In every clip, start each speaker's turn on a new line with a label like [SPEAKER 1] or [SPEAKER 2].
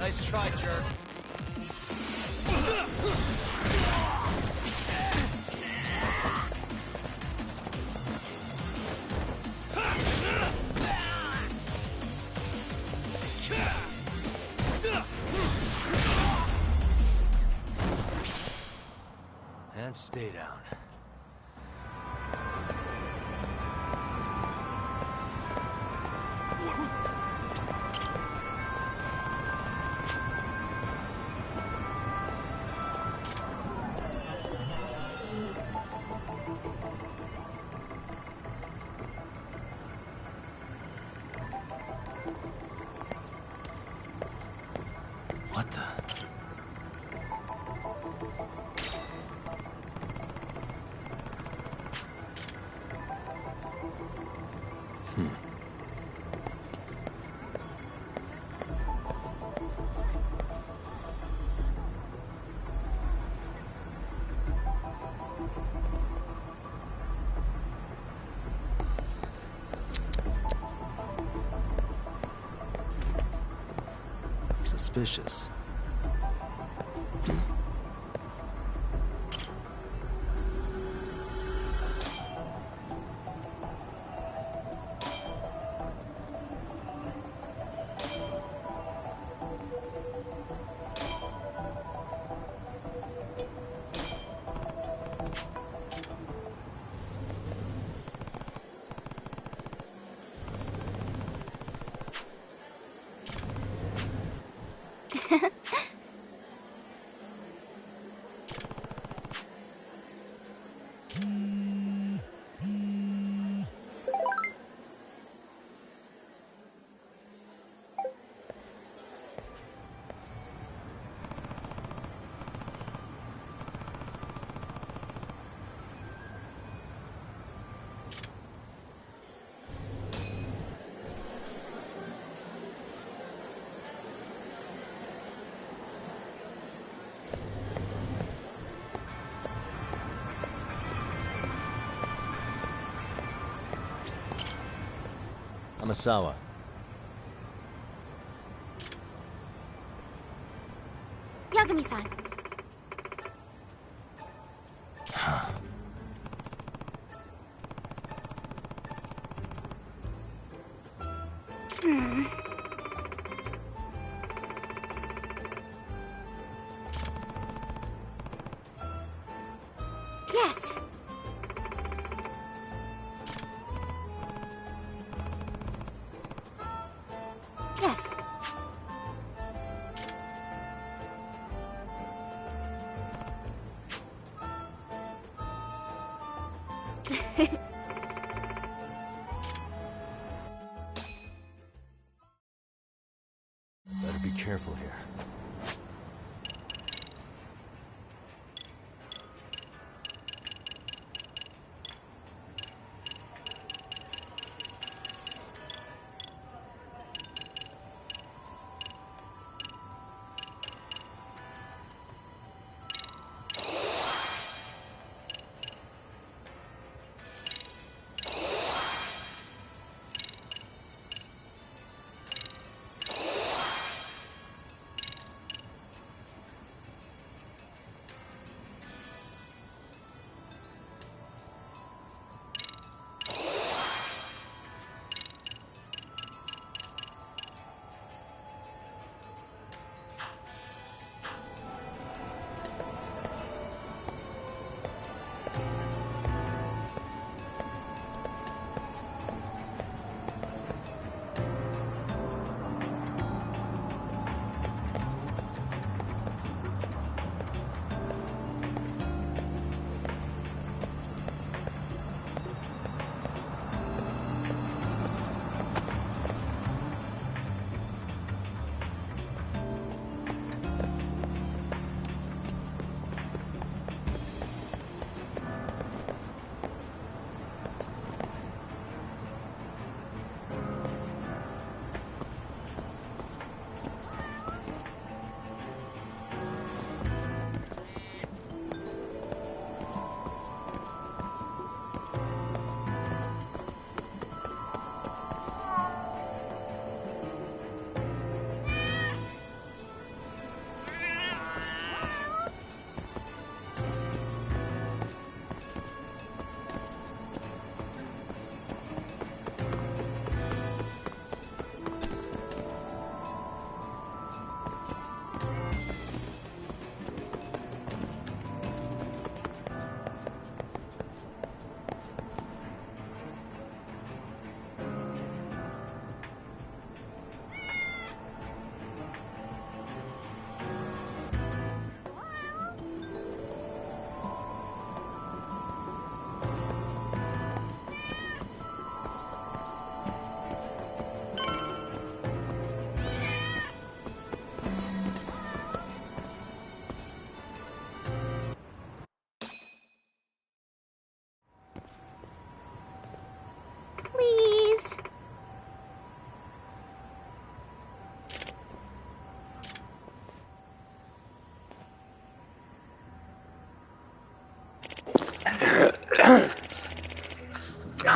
[SPEAKER 1] Nice try, jerk. And stay down. What the? Suspicious. Amasawa.
[SPEAKER 2] Yagami-san. Yes. Yes.
[SPEAKER 1] Better be careful here.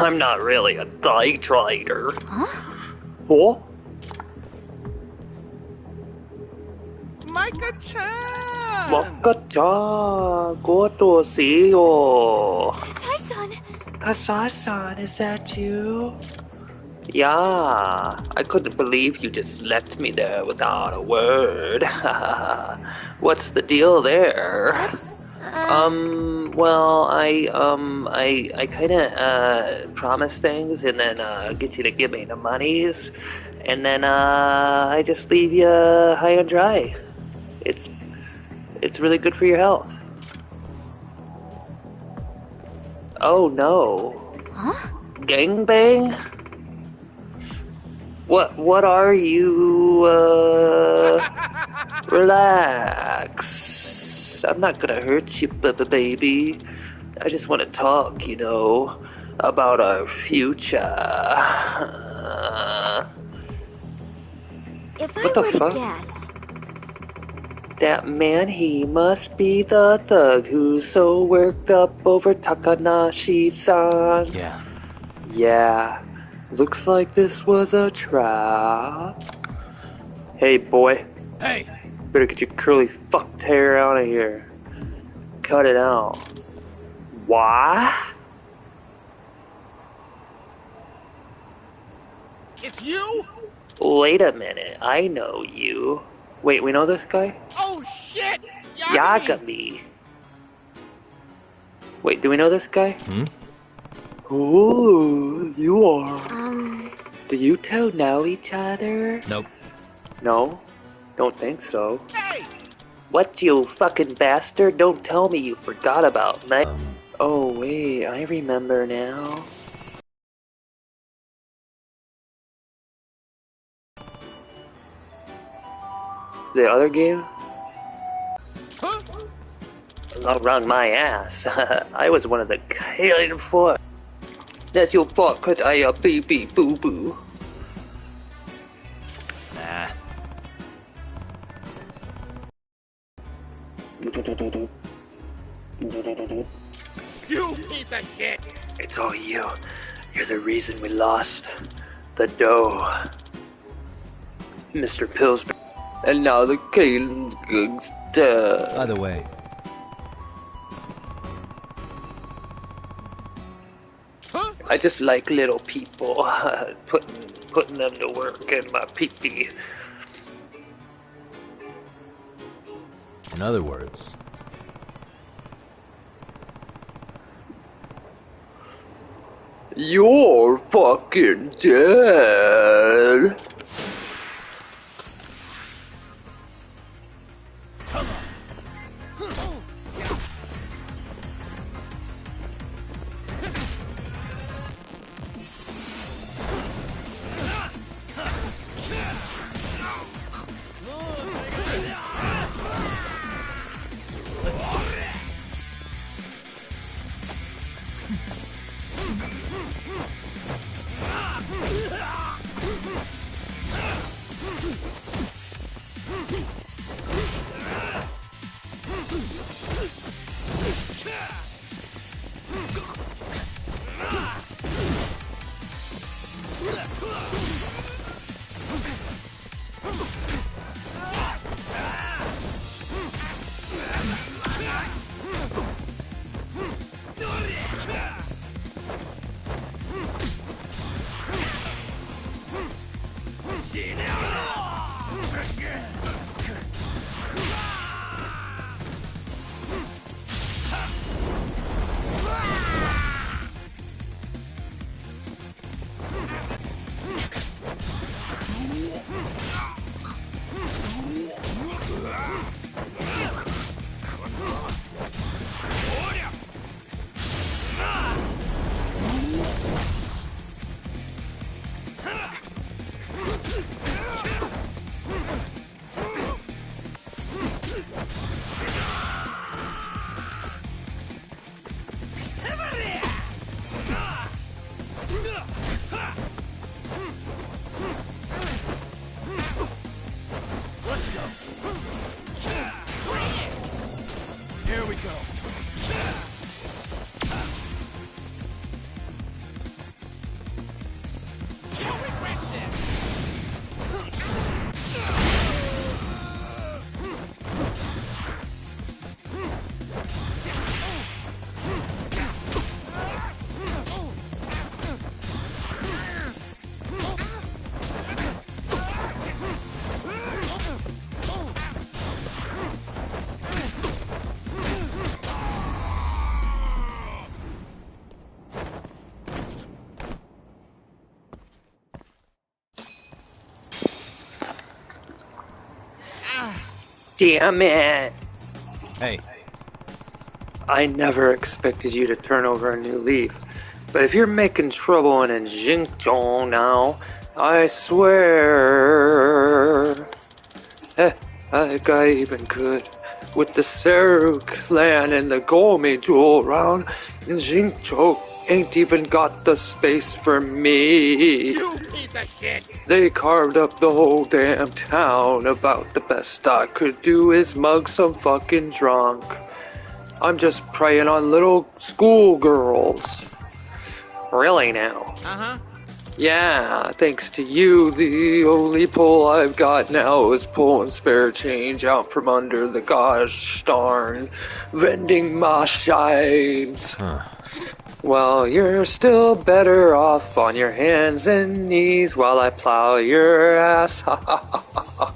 [SPEAKER 3] I'm not really a night rider.
[SPEAKER 2] Huh?
[SPEAKER 3] Oh?
[SPEAKER 4] Micah-chan!
[SPEAKER 3] Maka-chan, Goto Seyo.
[SPEAKER 2] Kasai-san.
[SPEAKER 3] Kasai-san, is that you? Yeah, I couldn't believe you just left me there without a word. What's the deal there? Well, I kinda, promise things and then, get you to give me the monies, and then, I just leave you high and dry. It's really good for your health. Oh no.
[SPEAKER 2] Huh?
[SPEAKER 3] Gangbang? What are you, relax. I'm not gonna hurt you, baby. I just want to talk, about our future.
[SPEAKER 2] If I
[SPEAKER 3] What the
[SPEAKER 2] were
[SPEAKER 3] fuck?
[SPEAKER 2] to guess,
[SPEAKER 3] That man, he must be the thug who's so worked up over Takanashi-san.
[SPEAKER 1] Yeah.
[SPEAKER 3] Yeah, looks like this was a trap. Hey, boy.
[SPEAKER 1] Hey!
[SPEAKER 3] Better get your curly fucked hair out of here. Cut it out. Why?
[SPEAKER 4] It's you?
[SPEAKER 3] Wait a minute, I know you. Wait, we know this guy?
[SPEAKER 4] Oh shit!
[SPEAKER 3] Yagami. Wait, do we know this guy?
[SPEAKER 1] Hmm?
[SPEAKER 3] Ooh, you are. Do you two know each other?
[SPEAKER 1] Nope.
[SPEAKER 3] No? Don't think so.
[SPEAKER 4] Hey!
[SPEAKER 3] What, you fucking bastard? Don't tell me you forgot about me. Oh, wait, I remember now. The other game?
[SPEAKER 4] Huh?
[SPEAKER 3] Not wrong my ass. I was one of the killing four. That's your fault, cause I a baby boo boo.
[SPEAKER 1] Nah.
[SPEAKER 4] You piece of shit!
[SPEAKER 3] It's all you. You're the reason we lost the dough. Mr. Pillsbury. And now the Kalen's gangster.
[SPEAKER 1] By the way,
[SPEAKER 4] Huh?
[SPEAKER 3] I just like little people, putting them to work in my pee-pee.
[SPEAKER 1] in other words,
[SPEAKER 3] You're fucking dead. Damn it!
[SPEAKER 1] Hey,
[SPEAKER 3] I never expected you to turn over a new leaf. But if you're making trouble in Jingzhou now, I swear. I got even good. With the Seru clan and the Gourmet duel around, Jingzhou ain't even got the space for me.
[SPEAKER 4] You piece of shit!
[SPEAKER 3] They carved up the whole damn town. About the best I could do is mug some fucking drunk. I'm just preying on little schoolgirls. Really now?
[SPEAKER 4] Uh-huh.
[SPEAKER 3] Yeah, thanks to you, the only pull I've got now is pulling spare change out from under the gosh darn vending machines. Well, you're still better off on your hands and knees while I plow your ass. Ha ha ha ha.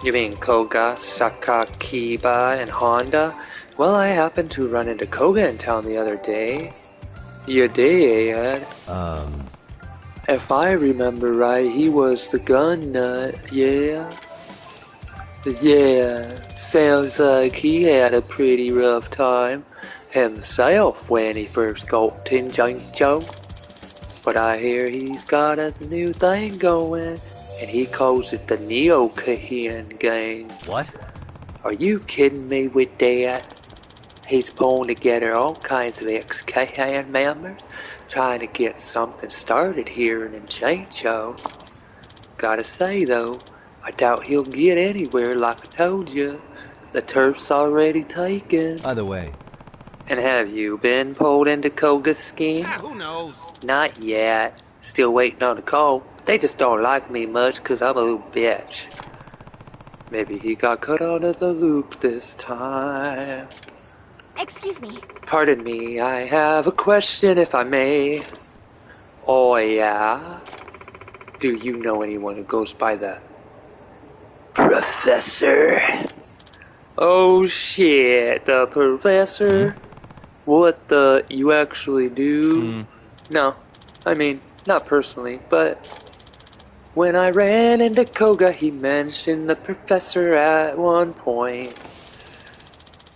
[SPEAKER 3] You mean Koga, Sakakiba, and Honda? Well, I happened to run into Koga in town the other day. You did? If I remember right, he was the gun nut, yeah? Yeah, sounds like he had a pretty rough time himself when he first got to Jingzhou. But I hear he's got a new thing going, and he calls it the Neo-Kahin Gang.
[SPEAKER 1] what?
[SPEAKER 3] Are you kidding me with that? He's pulling together all kinds of ex-Kahan members, trying to get something started here in Jingzhou. Gotta say though, I doubt he'll get anywhere like I told you. The turf's already taken.
[SPEAKER 1] By the way,
[SPEAKER 3] And have you been pulled into Koga's scheme?
[SPEAKER 4] Ah, who knows?
[SPEAKER 3] Not yet. Still waiting on a call. They just don't like me much 'cause I'm a little bitch. Maybe he got cut out of the loop this time.
[SPEAKER 2] Excuse me.
[SPEAKER 3] Pardon me, I have a question if I may. Oh yeah? Do you know anyone who goes by the Professor? Oh shit, the Professor? What the, you actually do? No, I mean, not personally, but when I ran into Koga, he mentioned the Professor at one point.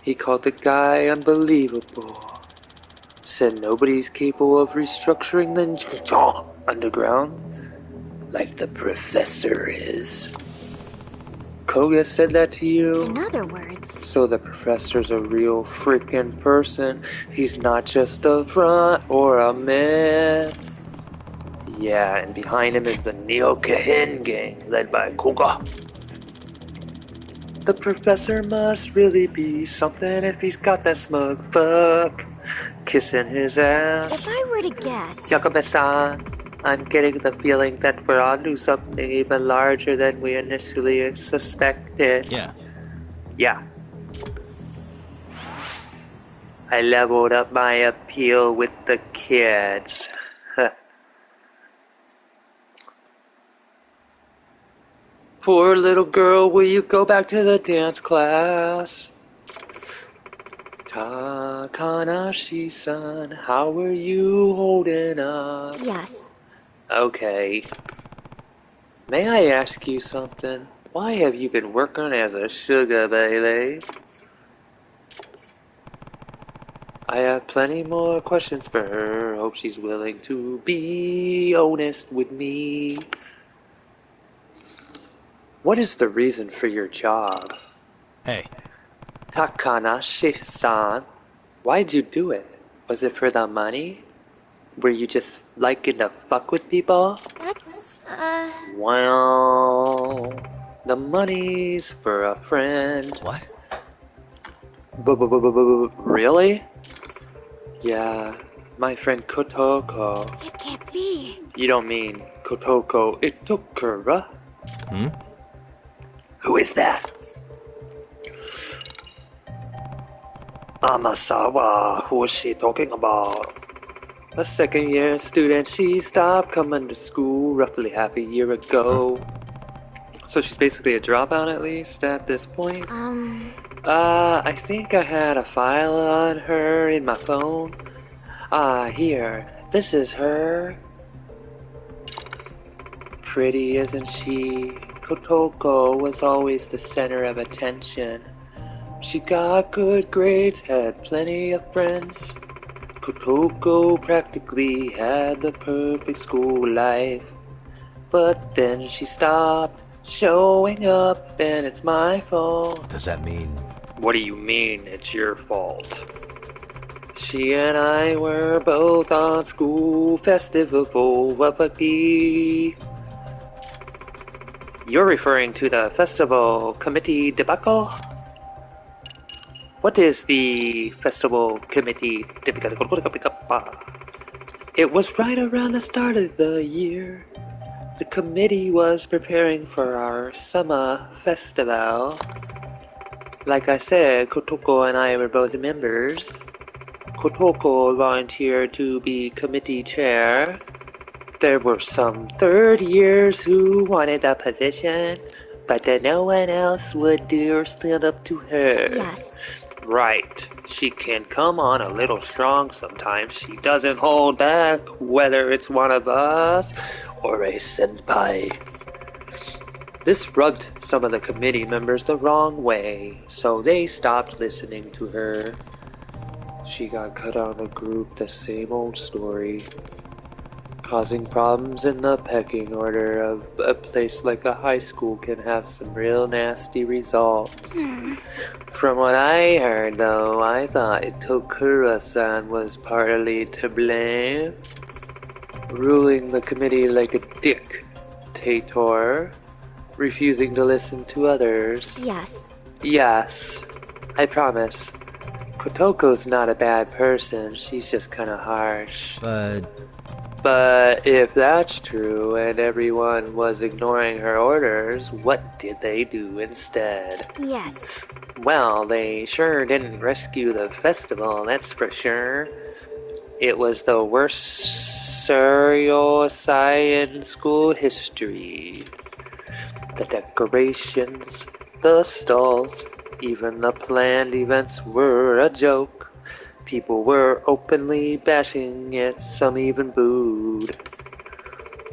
[SPEAKER 3] He called the guy unbelievable. Said nobody's capable of restructuring the Jingzhou underground like the Professor is. Koga said that to you?
[SPEAKER 2] In other words,
[SPEAKER 3] So the Professor's a real freaking person. He's not just a front or a myth. Yeah, and behind him is the Neo-Kahin Gang, led by Koga. The Professor must really be something if he's got that smug fuck kissing his ass.
[SPEAKER 2] if I were to guess,
[SPEAKER 3] Yakuba-san, I'm getting the feeling that we're onto something even larger than we initially suspected.
[SPEAKER 1] yeah.
[SPEAKER 3] Yeah. I leveled up my appeal with the kids. Poor little girl, will you go back to the dance class? Takanashi-san, how are you holding up?
[SPEAKER 2] yes.
[SPEAKER 3] Okay. May I ask you something? Why have you been working as a sugar baby? I have plenty more questions for her. Hope she's willing to be honest with me. What is the reason for your job?
[SPEAKER 1] Hey,
[SPEAKER 3] Takanashi-san, why'd you do it? Was it for the money? Were you just liking to fuck with people?
[SPEAKER 2] That's,
[SPEAKER 3] Well, the money's for a friend.
[SPEAKER 1] what?
[SPEAKER 3] Really? Yeah, my friend Kotoko.
[SPEAKER 2] it can't be.
[SPEAKER 3] You don't mean Kotoko Itokura?
[SPEAKER 1] Hmm?
[SPEAKER 3] Who is that? Amasawa, who is she talking about? A second-year student. She stopped coming to school roughly half a year ago. So she's basically a dropout at least at this point? I think I had a file on her in my phone. Ah, here. This is her. Pretty, isn't she? Kotoko was always the center of attention. She got good grades, had plenty of friends. Kotoko practically had the perfect school life. But then she stopped showing up, and it's my fault.
[SPEAKER 1] Does that mean?
[SPEAKER 3] What do you mean it's your fault? She and I were both on school festival Wapaki. You're referring to the festival committee debacle? What is the festival committee debacle? It was right around the start of the year. The committee was preparing for our summer festival. Like I said, Kotoko and I were both members. Kotoko volunteered to be committee chair. There were some third years who wanted a position, but then no one else would dare stand up to her.
[SPEAKER 2] Yes.
[SPEAKER 3] Right. She can come on a little strong sometimes. She doesn't hold back, whether it's one of us or a senpai. This rubbed some of the committee members the wrong way, so they stopped listening to her. She got cut out of the group, the same old story. Causing problems in the pecking order of a place like a high school can have some real nasty results. From what I heard, though, I thought Tokura-san was partly to blame. Ruling the committee like a dictator, refusing to listen to others.
[SPEAKER 2] Yes.
[SPEAKER 3] Yes, I promise. Kotoko's not a bad person, she's just kinda harsh. But if that's true and everyone was ignoring her orders, what did they do instead?
[SPEAKER 2] Yes.
[SPEAKER 3] Well, they sure didn't rescue the festival, that's for sure. It was the worst suicide in school history. The decorations, the stalls, even the planned events were a joke. People were openly bashing it, some even booed.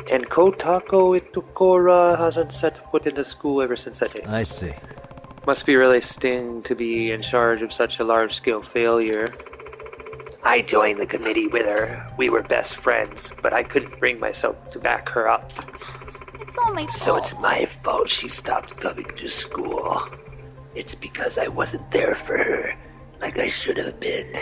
[SPEAKER 3] And Kotako Itukura hasn't set foot into school ever since that day.
[SPEAKER 1] I see.
[SPEAKER 3] Must be really sting to be in charge of such a large-scale failure. I joined the committee with her. We were best friends, but I couldn't bring myself to back her up.
[SPEAKER 2] It's all my fault.
[SPEAKER 3] So it's my fault she stopped coming to school. It's because I wasn't there for her, like I should have been.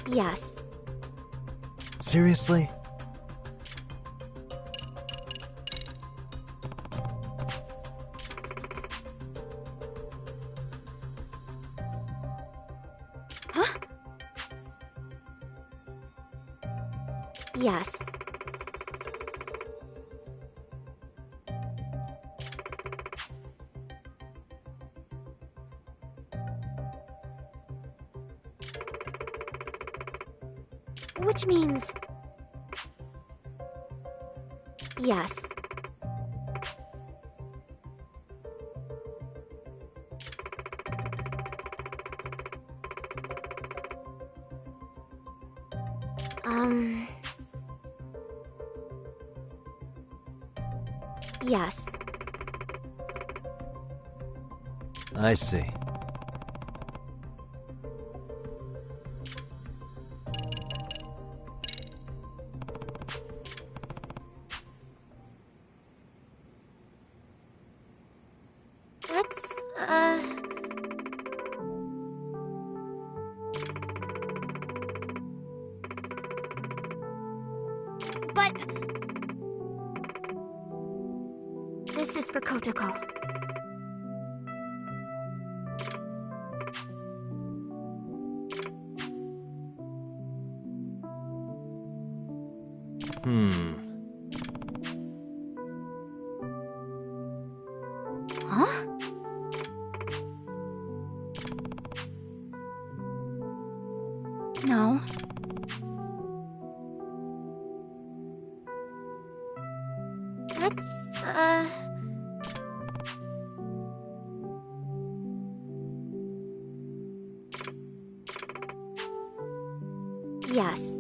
[SPEAKER 2] Yes.
[SPEAKER 1] Seriously?
[SPEAKER 2] Huh? Yes. Which means... Yes. Yes.
[SPEAKER 1] I see.
[SPEAKER 2] Let's, But... This is for Kotoko. No. Let's, Yes.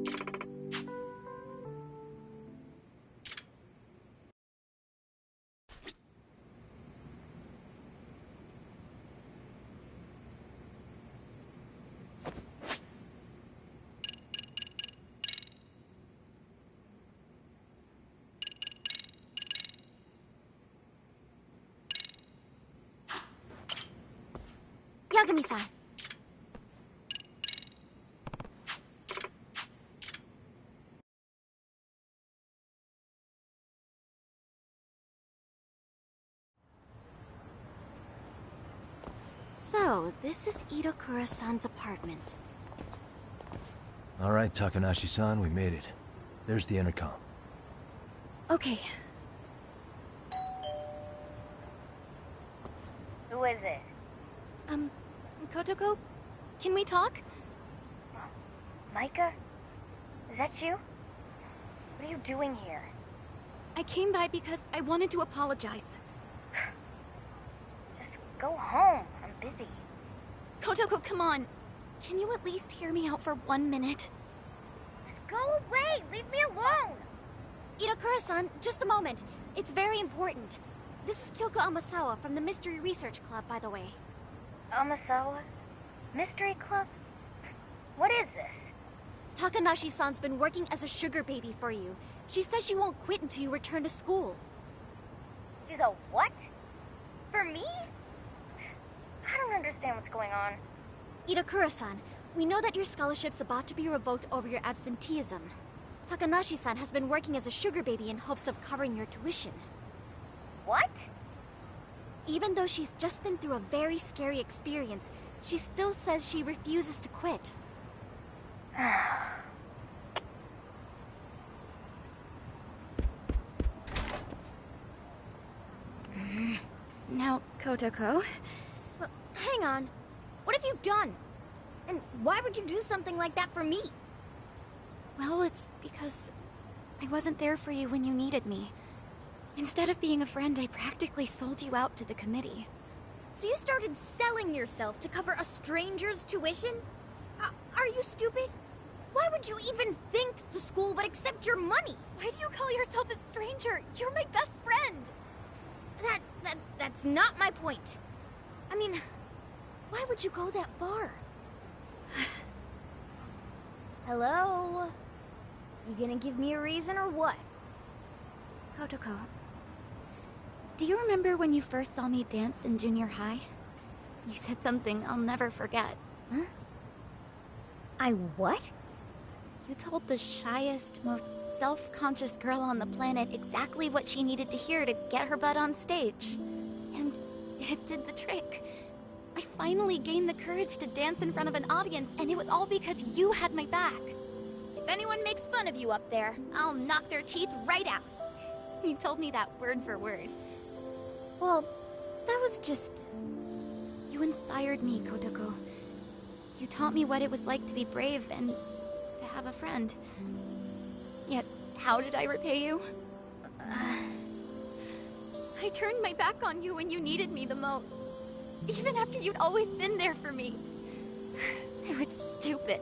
[SPEAKER 2] Yagami-san. So, this is Itakura-san's apartment.
[SPEAKER 1] Alright, Takanashi-san, we made it. There's the intercom.
[SPEAKER 2] Okay.
[SPEAKER 5] Who is it?
[SPEAKER 2] Kotoko? Can we talk?
[SPEAKER 5] Micah? Is that you? What are you doing here?
[SPEAKER 2] I came by because I wanted to apologize.
[SPEAKER 5] Just go home. I'm busy.
[SPEAKER 2] Kotoko, come on. Can you at least hear me out for 1 minute?
[SPEAKER 5] Just go away! Leave me alone!
[SPEAKER 2] Itakura-san, just a moment. It's very important. This is Kyoko Amasawa from the Mystery Research Club, by the way.
[SPEAKER 5] Amasawa? Mystery Club? What is this?
[SPEAKER 2] Takanashi-san's been working as a sugar baby for you. She says she won't quit until you return to school.
[SPEAKER 5] She's a what? For me? I don't understand what's going on.
[SPEAKER 2] Itakura-san, we know that your scholarship's about to be revoked over your absenteeism. Takanashi-san has been working as a sugar baby in hopes of covering your tuition.
[SPEAKER 5] What?
[SPEAKER 2] Even though she's just been through a very scary experience, she still says she refuses to quit. Now, Kotoko...
[SPEAKER 5] Hang on. What have you done? And why would you do something like that for me?
[SPEAKER 2] Well, it's because I wasn't there for you when you needed me. Instead of being a friend, I practically sold you out to the committee.
[SPEAKER 5] So you started selling yourself to cover a stranger's tuition? Are you stupid? Why would you even think the school would accept your money?
[SPEAKER 2] Why do you call yourself a stranger? You're my best friend!
[SPEAKER 5] That's not my point. I mean, why would you go that far? Hello? You gonna give me a reason or what?
[SPEAKER 2] Kotoko, do you remember when you first saw me dance in junior high? You said something I'll never forget.
[SPEAKER 5] Huh? I what?
[SPEAKER 2] You told the shyest, most self-conscious girl on the planet exactly what she needed to hear to get her butt on stage. And it did the trick. I finally gained the courage to dance in front of an audience, and it was all because you had my back.
[SPEAKER 5] If anyone makes fun of you up there, I'll knock their teeth right out.
[SPEAKER 2] You told me that word for word.
[SPEAKER 5] Well, that was just...
[SPEAKER 2] You inspired me, Kotoko. You taught me what it was like to be brave and to have a friend. Yet, how did I repay you? I turned my back on you when you needed me the most. Even after you'd always been there for me. I was stupid.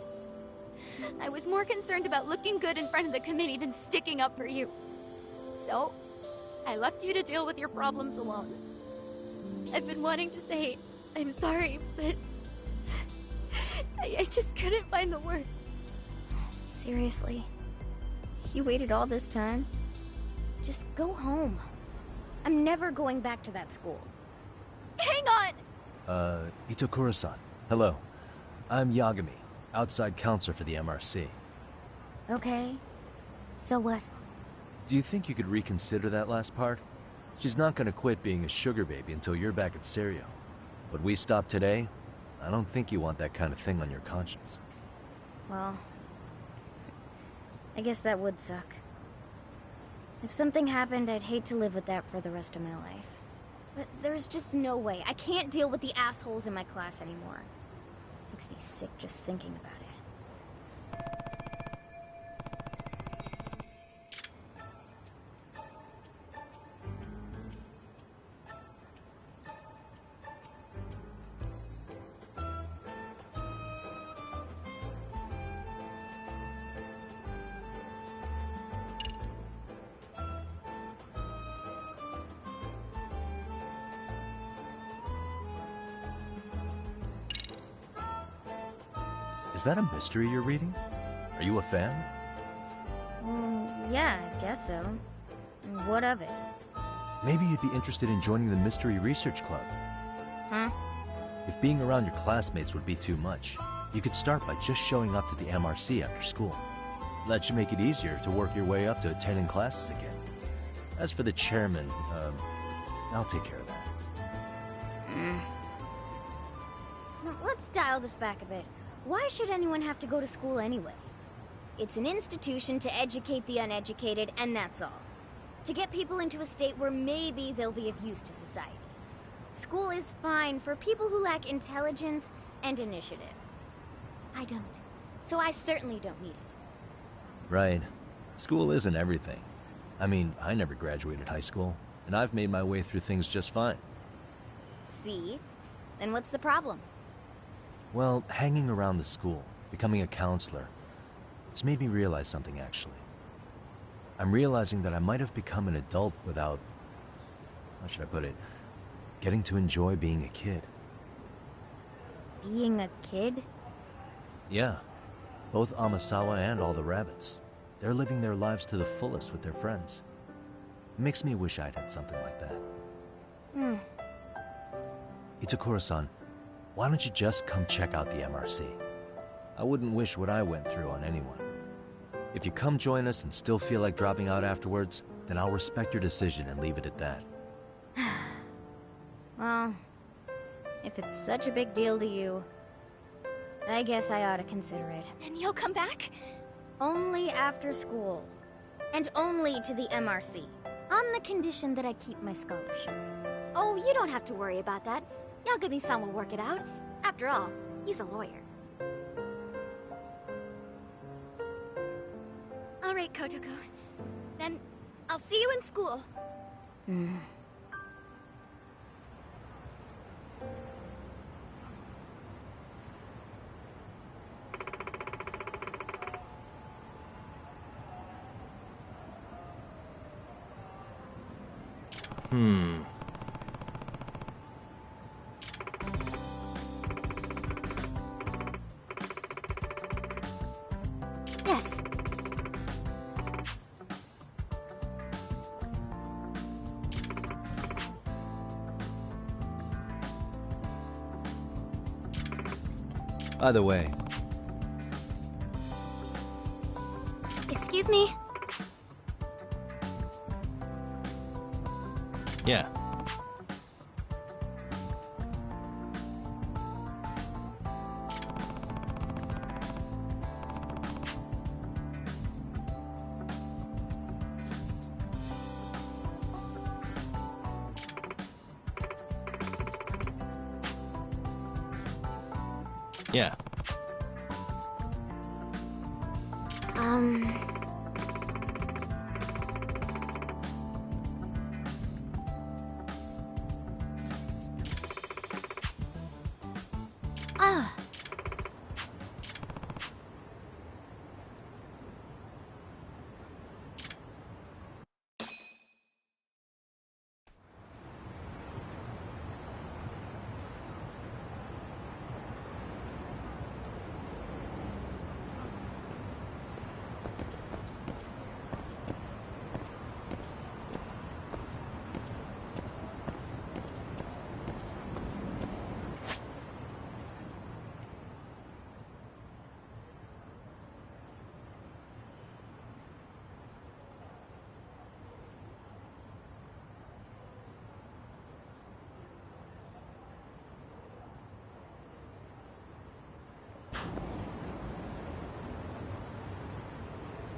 [SPEAKER 2] I was more concerned about looking good in front of the committee than sticking up for you. So, I left you to deal with your problems alone. I've been wanting to say, I'm sorry, but... I just couldn't find the words.
[SPEAKER 5] Seriously? You waited all this time? Just go home. I'm never going back to that school.
[SPEAKER 2] Hang on!
[SPEAKER 1] Itakura-san. Hello. I'm Yagami, outside counselor for the MRC.
[SPEAKER 5] Okay. So what?
[SPEAKER 1] Do you think you could reconsider that last part? She's not gonna quit being a sugar baby until you're back at Serio. But we stopped today. I don't think you want that kind of thing on your conscience.
[SPEAKER 5] Well... I guess that would suck. If something happened, I'd hate to live with that for the rest of my life. But there's just no way. I can't deal with the assholes in my class anymore. Makes me sick just thinking about it.
[SPEAKER 1] Is that a mystery you're reading? Are you a fan?
[SPEAKER 5] Yeah, I guess so. What of it?
[SPEAKER 1] Maybe you'd be interested in joining the Mystery Research Club.
[SPEAKER 5] Huh?
[SPEAKER 1] If being around your classmates would be too much, you could start by just showing up to the MRC after school. That should make it easier to work your way up to attending classes again. As for the chairman, I'll take care of that.
[SPEAKER 5] Now, let's dial this back a bit. Why should anyone have to go to school anyway? It's an institution to educate the uneducated, and that's all. To get people into a state where maybe they'll be of use to society. School is fine for people who lack intelligence and initiative. I don't. So I certainly don't need it.
[SPEAKER 1] Right. School isn't everything. I mean, I never graduated high school, and I've made my way through things just fine.
[SPEAKER 5] See? Then what's the problem?
[SPEAKER 1] Well, hanging around the school, becoming a counselor, it's made me realize something, actually. I'm realizing that I might have become an adult without, how should I put it, getting to enjoy being a kid.
[SPEAKER 5] Being a kid?
[SPEAKER 1] Yeah. Both Amasawa and all the rabbits. They're living their lives to the fullest with their friends. It makes me wish I'd had something like that. Itakura-san, why don't you just come check out the MRC? I wouldn't wish what I went through on anyone. If you come join us and still feel like dropping out afterwards, then I'll respect your decision and leave it at that.
[SPEAKER 5] Well, if it's such a big deal to you, I guess I ought to consider it.
[SPEAKER 2] And you'll come back?
[SPEAKER 5] Only after school. And only to the MRC. On the condition that I keep my scholarship.
[SPEAKER 2] Oh, you don't have to worry about that. Yagami-san will work it out. After all, he's a lawyer. All right, Kotoko. Then I'll see you in school. Yes.
[SPEAKER 1] By the way,
[SPEAKER 2] Excuse me?
[SPEAKER 1] yeah. Yeah.